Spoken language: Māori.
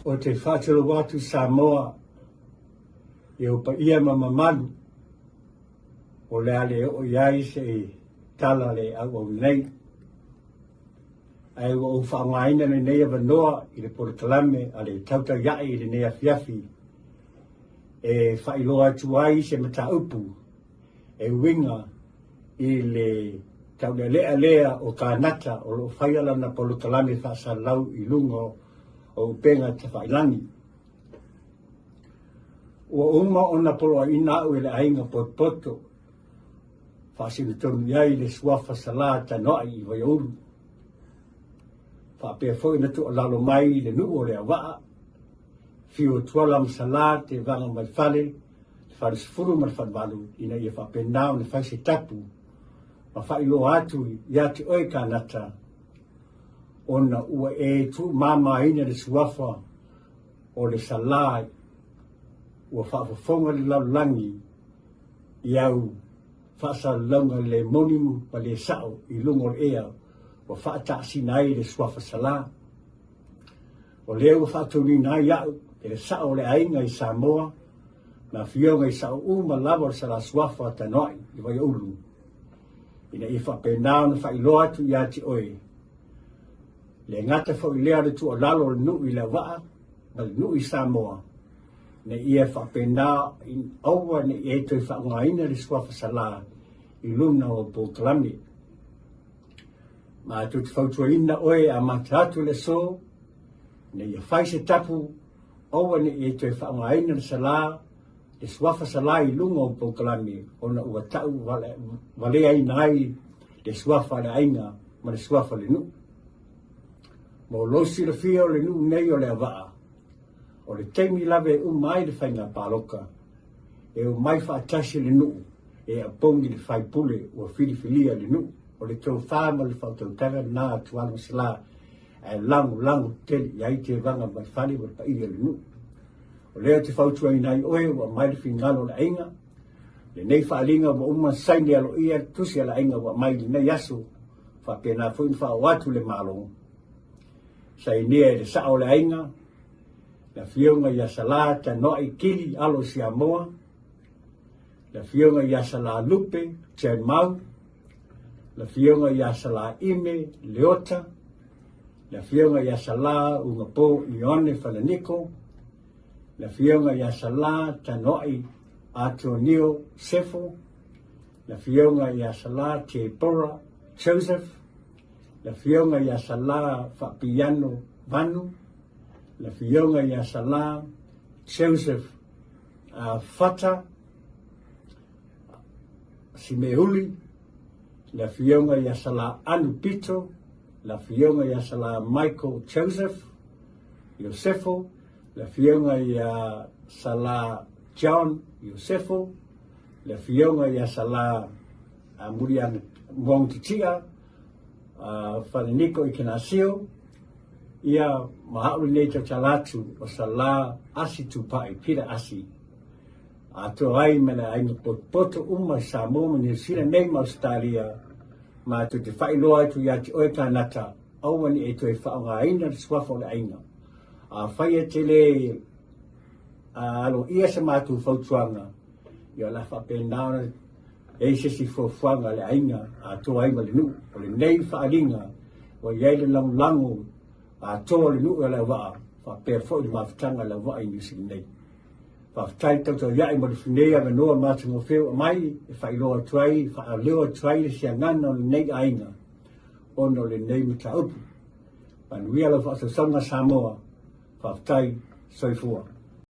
o te whātero watu Samoa e o pa ia mamalu o le ale o iai se e tala le au au nei. Ai o whaangaina le nei avanoa i le Porokalame a le tauta iai i le nei afiafi e whailoa atu ai se mata upu e winga i le tau le lea o kānata o lo whaiala na Porokalame whaasa lau i lungo o penga te whailangi. Ua uma o na polo ina au ele ainga poto whaasina tonu iai le suafa sala ta noai i vai uru. Whaapea fwoi na tu alalo mai le nuu o le awaa. Fio tuala msala te vanga mai fale, te whare sifuru ma le whanwalu ina ia whaapea nao ne whaise tapu. Ma whailo atu ia te oe kānata. Ona ua e tu mama ina le suafa o le salai ua whaafafonga le laulangi i au whaasa launga le monimu pa le sao i lungo le ea ua whaataasi nai le suafa sala. O leo ua whaatuni nai au e le sao le ainga i Samoa na fionga i sao uma lava sa la suafa tanoi i vai ulu. Ina i whapenao na whailoa atu i ati oe. Le ngata fo i lea le tu o lalo le nui le waa, ma le nui Samoa. Ne ia whapena in aua ne e toi whaungaina le suafa sala i luna o Porokalame. Ma tu te whautua ina oe a matatu le so, ne ia whaise tapu, aua ne e toi whaungaina le sala, le suafa sala i lunga o Porokalame, o na ua tau wale ai nai le suafa le ainga, ma le suafa le nui. Mo losi le fia o le nuu nei o le awaa. O le teimi lave mai le whainga pāloka. E o mai whaatasi le nuu. E a pongi le whaipule o whiliwhilia le nuu. O le tau whāma le whautautara nā tuala masala. E langu teli i ai te vanga mai whali o le paia le nuu. O leo te whautua i nai oe o mai le whingalo le ainga. Le nei whaalinga o uma saini alo ia tusi ala ainga o mai le nei aso. Whapena fuin whaawatu le malongo. Sai nia e le sao le ainga, la fionga ia sala ta noai kili alo Samoa, la fionga ia sala lupe, chen mau, la fionga ia sala ime, leota, la fionga ia sala unga po ione falaniko, la fionga ia sala ta noai Antonio Sefo, la fionga ia sala te pora Joseph, la fionga ia sala Fabiano Vanu, la fionga ia sala Joseph Fata Simeuli, la fionga ia sala Anu Pito, la fionga ia sala Michael Joseph Yosefo, la fionga ia sala John Yosefo, la fionga ia sala Murian Mwongtitia, Whaneniko i Kenasio, ia mahauri nei ta talatu o sala asi tupai, pira asi. A to ai mena ainga poto uma Samoa ni sila nei ma Australia, ma tu te whailoa tu ia te oe kānata, awani e tu e whaonga aina te swafa o le ainga. A whaia te le, alo ia sa mātu whautuanga, ia la whapenao e se si fuanga le ainga a to ai ma le nu o le nei whaalinga o iai le lango a to le nu e le waa whapea fo i mawhitanga le waa i nisi nei. Whawhitai tauta iai ma le whinea me noa mātungo whio mai e whailoa tuai, whaaleo tuai le sia ngana o le nei ainga o no le nei mita upu. Panuia la whaasasanga Samoa whawhitai soifua.